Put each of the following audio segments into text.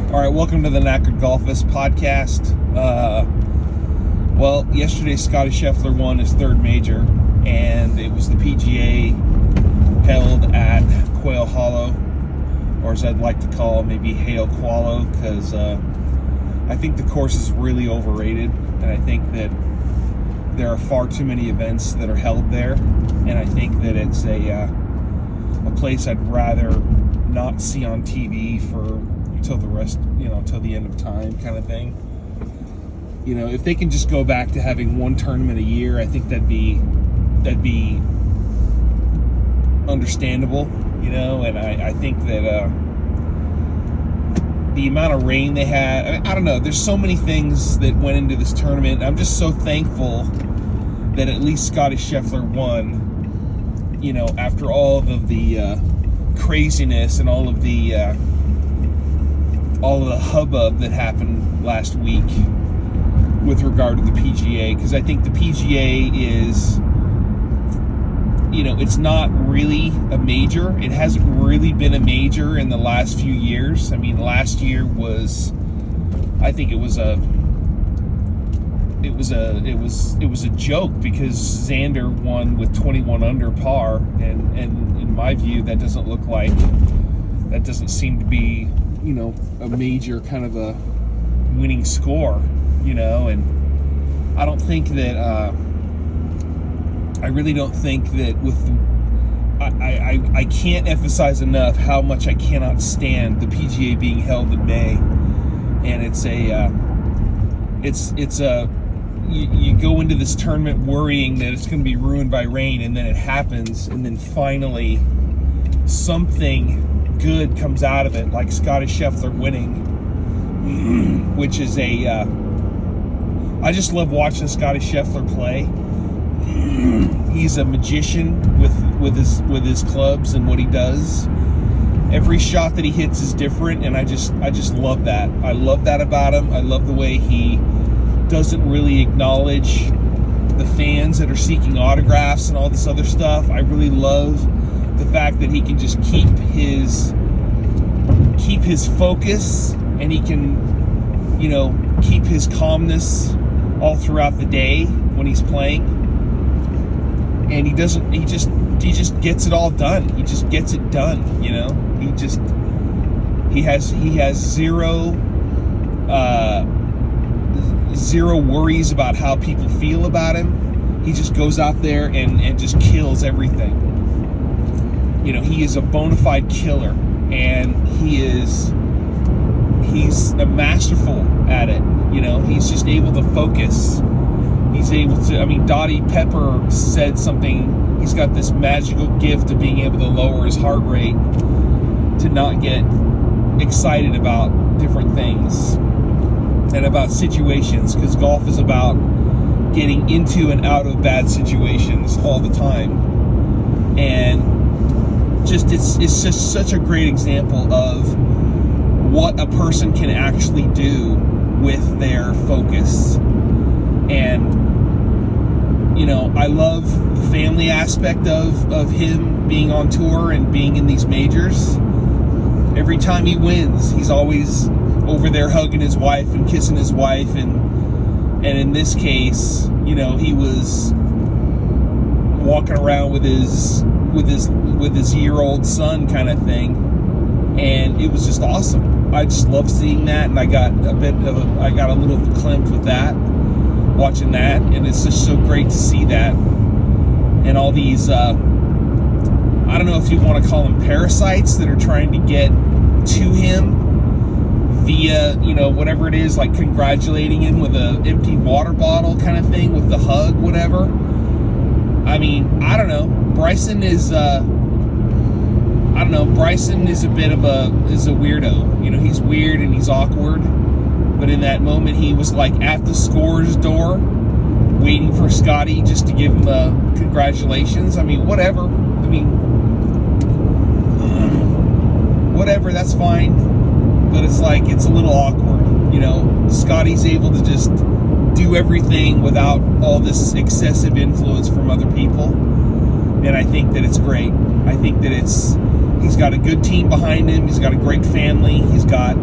All right, welcome to the Knackered Golfist podcast. Well, yesterday Scottie Scheffler won his third major, and it was the PGA held at Quail Hollow, or as I'd like to call it, maybe Hail Qualo, because I think the course is really overrated, and I think that there are far too many events that are held there, and I think that it's a place I'd rather not see on TV till the end of time, kind of thing. You know, if they can just go back to having one tournament a year, I think that'd be understandable, you know. And I think that the amount of rain they had, I don't know, there's so many things that went into this tournament. I'm just so thankful that at least Scottie Scheffler won, you know, after all of the craziness and all of the hubbub that happened last week with regard to the PGA, because I think the PGA is, you know, it's not really a major. It hasn't really been a major in the last few years. I mean, last year was, I think it was a joke, because Xander won with 21 under par, and in my view, that doesn't seem to be, you know, a major kind of a winning score, you know. And I don't think that I really don't think that I can't emphasize enough how much I cannot stand the PGA being held in May. And you go into this tournament worrying that it's going to be ruined by rain, and then it happens, and then finally something good comes out of it, like Scottie Scheffler winning, which is I just love watching Scottie Scheffler play. He's a magician with his clubs and what he does. Every shot that he hits is different, and I just love that. I love that about him. I love the way he doesn't really acknowledge the fans that are seeking autographs and all this other stuff. I really love the fact that he can just keep his focus, and he can, you know, keep his calmness all throughout the day when he's playing. And he just gets it all done. He just gets it done, you know. He has zero worries about how people feel about him. He just goes out there and just kills everything. You know, he is a bona fide killer, and he's a masterful at it. You know, he's just able to focus. He's able to, I mean, Dottie Pepper said something, he's got this magical gift of being able to lower his heart rate to not get excited about different things and about situations, because golf is about getting into and out of bad situations all the time. And just it's just such a great example of what a person can actually do with their focus. And, you know, I love the family aspect of him being on tour and being in these majors. Every time he wins, he's always over there hugging his wife and kissing his wife, and in this case, you know, he was walking around with his year-old son, kind of thing, and it was just awesome. I just love seeing that, and I got a little verklempt with that, watching that, and it's just so great to see that. And all these I don't know if you want to call them parasites that are trying to get to him via, you know, whatever it is, like congratulating him with an empty water bottle kind of thing, with the hug, whatever. I mean, I don't know. Bryson is a bit of a weirdo. You know, he's weird and he's awkward. But in that moment, he was like at the scorer's door, waiting for Scottie just to give him the congratulations. I mean, whatever. I mean, whatever, that's fine. But it's like, it's a little awkward. You know, Scottie's able to just do everything without all this excessive influence from other people. And I think that it's great. I think that he's got a good team behind him. He's got a great family. He's got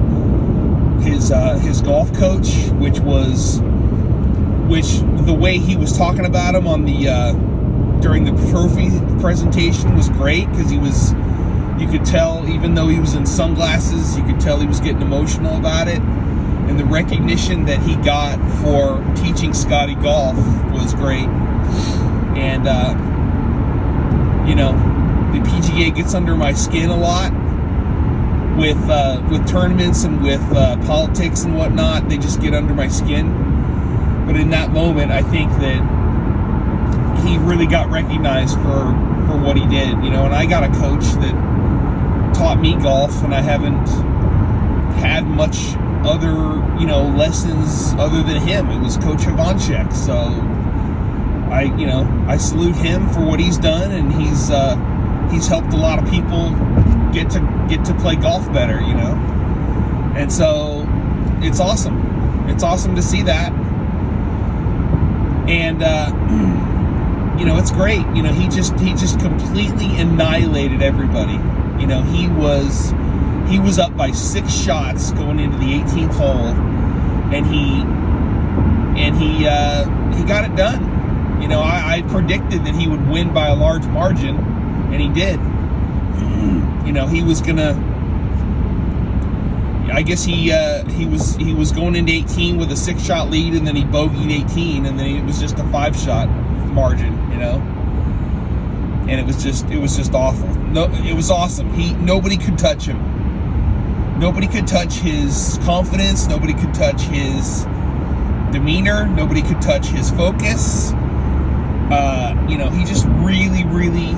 his golf coach, which the way he was talking about him on the during the trophy presentation was great, because you could tell, even though he was in sunglasses, you could tell he was getting emotional about it. And the recognition that he got for teaching Scottie golf was great. And the PGA gets under my skin a lot with tournaments and with politics and whatnot. They just get under my skin. But in that moment, I think that he really got recognized for what he did. And I got a coach that taught me golf, and I haven't had much other lessons other than him. It was Coach Ivanchek. So I salute him for what he's done, and he's helped a lot of people get to play golf better, and so it's awesome. It's awesome to see that. And it's great. He just completely annihilated everybody. He was up by 6 shots going into the 18th hole, and he got it done. I predicted that he would win by a large margin, and he did. He was gonna. I guess he was going into 18 with a 6-shot lead, and then he bogeyed 18, and then it was just a 5-shot margin. And it was just awful. No, it was awesome. Nobody could touch him. Nobody could touch his confidence. Nobody could touch his demeanor. Nobody could touch his focus. He just really, really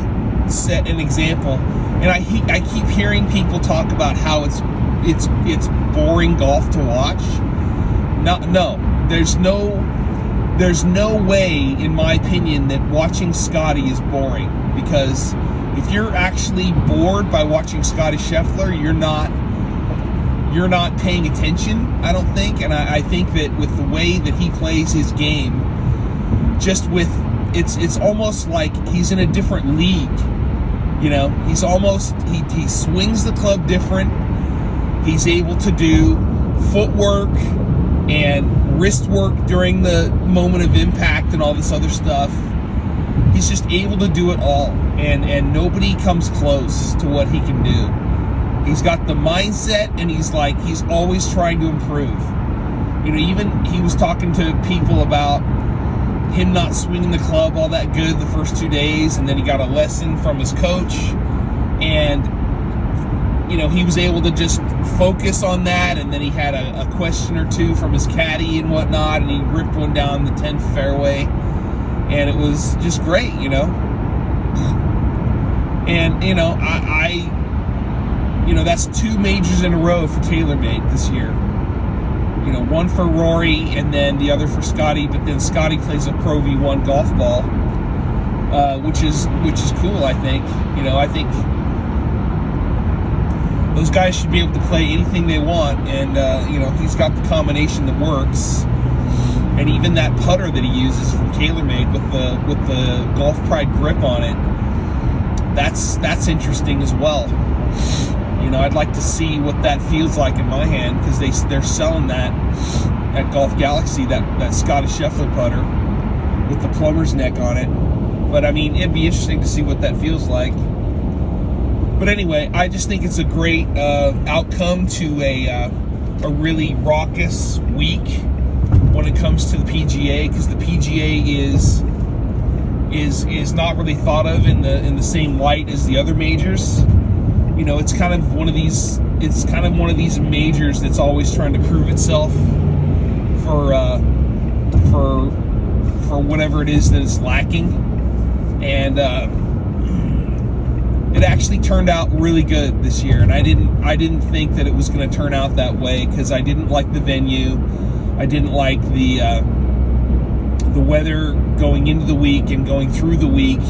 set an example. And I keep hearing people talk about how it's boring golf to watch. No, there's no way, in my opinion, that watching Scottie is boring. Because if you're actually bored by watching Scottie Scheffler, you're not paying attention, I don't think. And I think that with the way that he plays his game, it's almost like he's in a different league. He's almost, he swings the club different. He's able to do footwork and wrist work during the moment of impact and all this other stuff. He's just able to do it all, and nobody comes close to what he can do. He's got the mindset, and he's always trying to improve. Even he was talking to people about him not swinging the club all that good the first 2 days, and then he got a lesson from his coach, and he was able to just focus on that, and then he had a question or two from his caddy and whatnot, and he ripped one down the 10th fairway, and it was just great. And that's 2 majors in a row for TaylorMade this year. One for Rory and then the other for Scottie, but then Scottie plays a Pro V1 golf ball, which is cool, I think. I think those guys should be able to play anything they want, and he's got the combination that works. And even that putter that he uses from TaylorMade with the Golf Pride grip on it, that's interesting as well. I'd like to see what that feels like in my hand, because they're selling that at Golf Galaxy, that Scottie Scheffler putter with the plumber's neck on it. But it'd be interesting to see what that feels like. But anyway, I just think it's a great outcome to a really raucous week when it comes to the PGA, because the PGA is not really thought of in the same light as the other majors. It's kind of one of these majors that's always trying to prove itself for whatever it is that it's lacking, and it actually turned out really good this year. And I didn't think that it was going to turn out that way, because I didn't like the venue, I didn't like the weather going into the week and going through the week.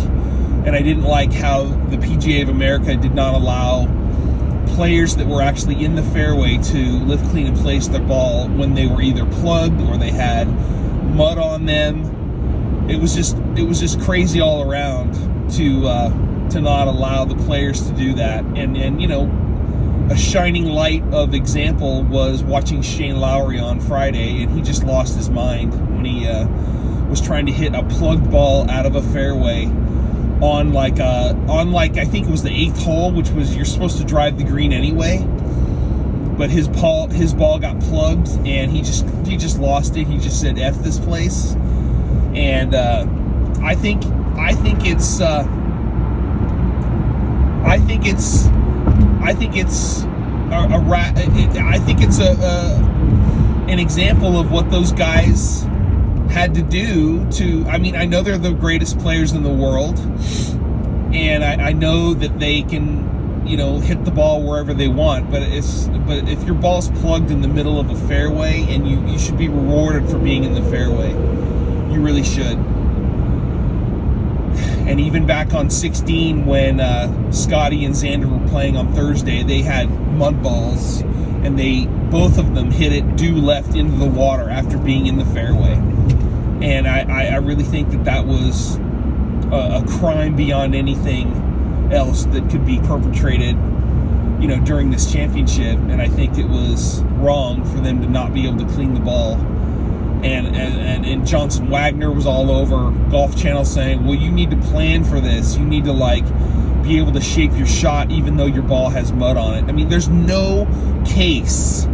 And I didn't like how the PGA of America did not allow players that were actually in the fairway to lift, clean, and place their ball when they were either plugged or they had mud on them. It was just crazy all around to not allow the players to do that. And a shining light of example was watching Shane Lowry on Friday, and he just lost his mind when he was trying to hit a plugged ball out of a fairway on like I think it was the 8th hole, which was, you're supposed to drive the green anyway, but his ball got plugged, and he just lost it. He just said F this place. And I think it's an example of what those guys had to do to. I mean, I know they're the greatest players in the world, and I know that they can, hit the ball wherever they want. But if your ball's plugged in the middle of a fairway, and you should be rewarded for being in the fairway, you really should. And even back on 16, when Scottie and Xander were playing on Thursday, they had mud balls, and both of them hit it due left into the water after being in the fairway. And I really think that was a crime beyond anything else that could be perpetrated, during this championship. And I think it was wrong for them to not be able to clean the ball. And Johnson Wagner was all over Golf Channel saying, well, you need to plan for this. You need to be able to shape your shot even though your ball has mud on it. I mean, there's no case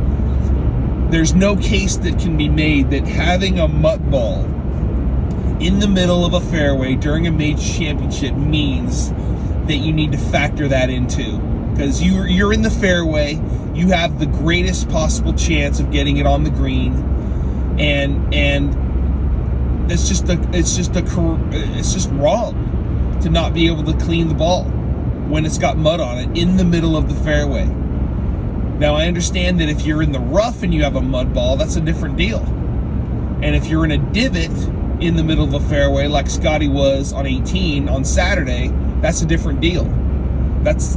that can be made that having a mud ball in the middle of a fairway during a major championship means that you need to factor that into. Because you're in the fairway, you have the greatest possible chance of getting it on the green, and it's just wrong to not be able to clean the ball when it's got mud on it in the middle of the fairway. Now, I understand that if you're in the rough and you have a mud ball, that's a different deal. And if you're in a divot in the middle of the fairway, like Scottie was on 18 on Saturday, that's a different deal. That's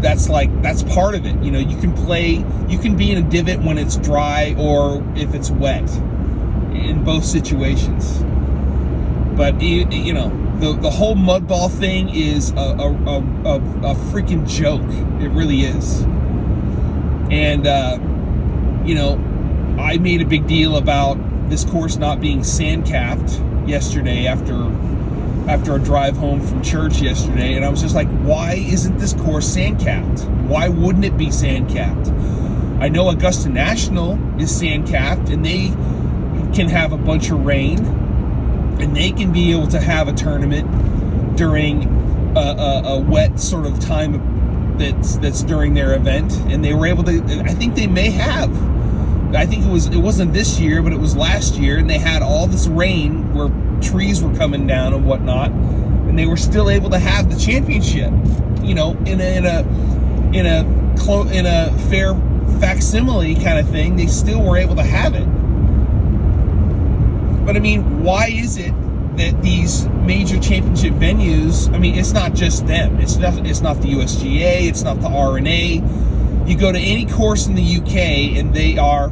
part of it. You can be in a divot when it's dry or if it's wet, in both situations. But the whole mud ball thing is a freaking joke. It really is. And I made a big deal about this course not being sand capped yesterday after a drive home from church yesterday, and I was just like, why isn't this course sand capped? Why wouldn't it be sand capped? I know Augusta National is sand capped, and they can have a bunch of rain, and they can be able to have a tournament during a wet sort of time that's during their event, and they were able to. I think they may have. I think it wasn't this year, but it was last year, and they had all this rain where trees were coming down and whatnot, and they were still able to have the championship. In a fair facsimile kind of thing, they still were able to have it. But I mean, why is it that these major championship venues? I mean, it's not just them. It's not the USGA. It's not the R&A. You go to any course in the UK, and they are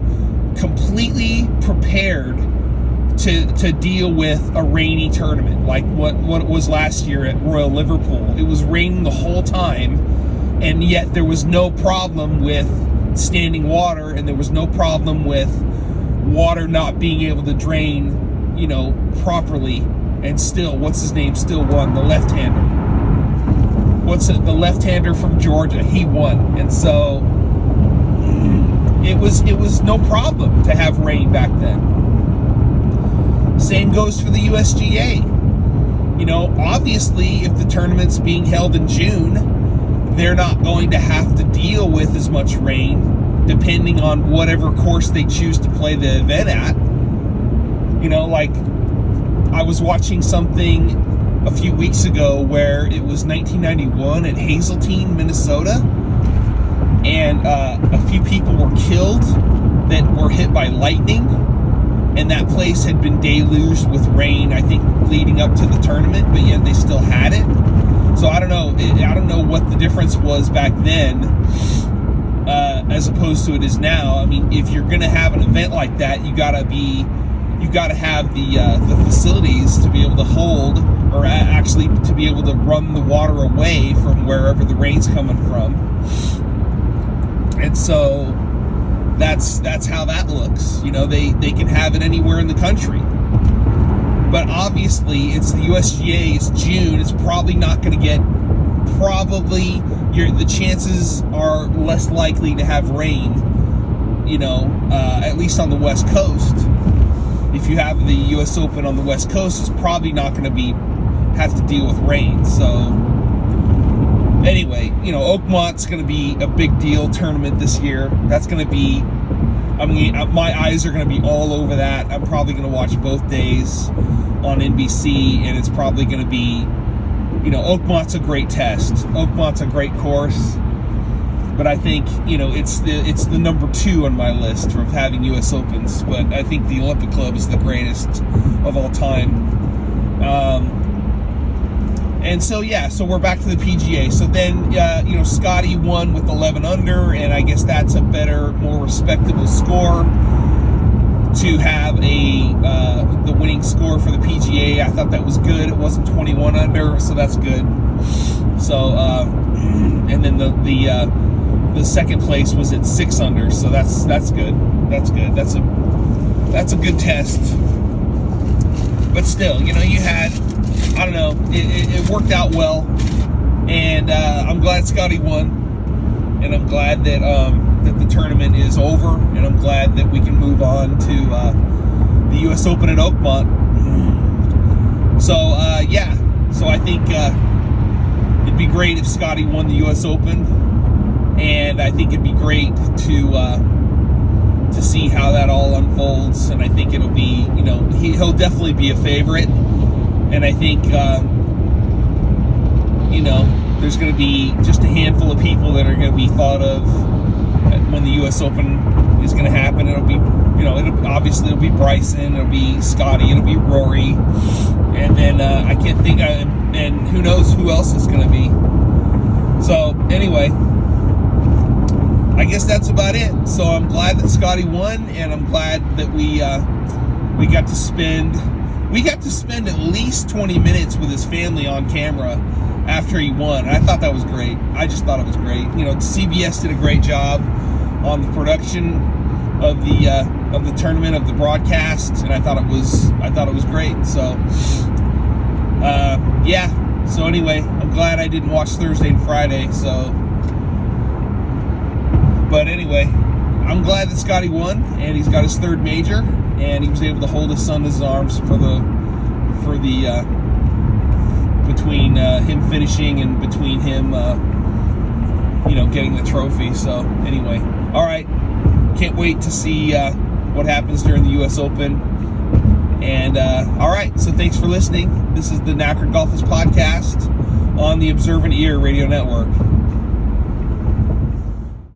completely prepared to deal with a rainy tournament, like what it was last year at Royal Liverpool. It was raining the whole time, and yet there was no problem with standing water, and there was no problem with water not being able to drain, properly. And still, what's his name? Still won, the left-hander. The left-hander from Georgia? He won, and so it was no problem to have rain back then. Same goes for the USGA. Obviously, if the tournament's being held in June, they're not going to have to deal with as much rain, depending on whatever course they choose to play the event at. I was watching something a few weeks ago where it was 1991 at Hazeltine, Minnesota, and a few people were killed that were hit by lightning, and that place had been deluged with rain, I think, leading up to the tournament, but yet they still had it. So I don't know what the difference was back then as opposed to it is now. I mean, if you're going to have an event like that, you got to have the facilities to be able to hold, or actually to be able to run the water away from wherever the rain's coming from. And so that's how that looks. You know, they can have it anywhere in the country. But obviously, it's the USGA, it's June, it's probably not going to get, the chances are less likely to have rain, you know, at least on the West Coast. If you have the US Open on the West Coast, it's probably not going to have to deal with rain. So anyway, you know, Oakmont's going to be a big deal tournament this year. That's going to be, I mean, my eyes are going to be all over that. I'm probably going to watch both days on NBC, and it's probably going to be, you know, Oakmont's a great test. Oakmont's a great course, but I think, you know, it's the number 2 on my list for having U.S. Opens. But I think the Olympic Club is the greatest of all time. And so, yeah, so we're back to the PGA. So then, you know, Scottie won with 11 under, and I guess that's a better, more respectable score to have the winning score for the PGA. I thought that was good. It wasn't 21 under, so that's good. So, and then the second place was at 6 under, so that's good. That's good. That's a good test. But still, you know, you had, I don't know, it worked out well, and I'm glad Scottie won, and I'm glad that that the tournament is over, and I'm glad that we can move on to the U.S. Open at Oakmont. So yeah, so I think it'd be great if Scottie won the U.S. Open, and I think it'd be great to see how that all unfolds, and I think it'll be, you know, he'll definitely be a favorite. And I think, you know, there's going to be just a handful of people that are going to be thought of when the U.S. Open is going to happen. It'll be, you know, it'll be Bryson, it'll be Scottie, it'll be Rory, and then I can't think, and who knows who else is going to be. So anyway, I guess that's about it. So I'm glad that Scottie won, and I'm glad that we got to spend at least 20 minutes with his family on camera after he won. And I thought that was great. I just thought it was great. You know, CBS did a great job on the production of the tournament, of the broadcast, and I thought it was great. So yeah. So anyway, I'm glad I didn't watch Thursday and Friday. So, but anyway, I'm glad that Scottie won, and he's got his 3rd major, and he was able to hold his son in his arms for the between him finishing and between him you know, getting the trophy. So anyway, all right, can't wait to see what happens during the U.S. Open. And all right, so thanks for listening. This is the Knackered Golfers podcast on the Observant Ear Radio Network.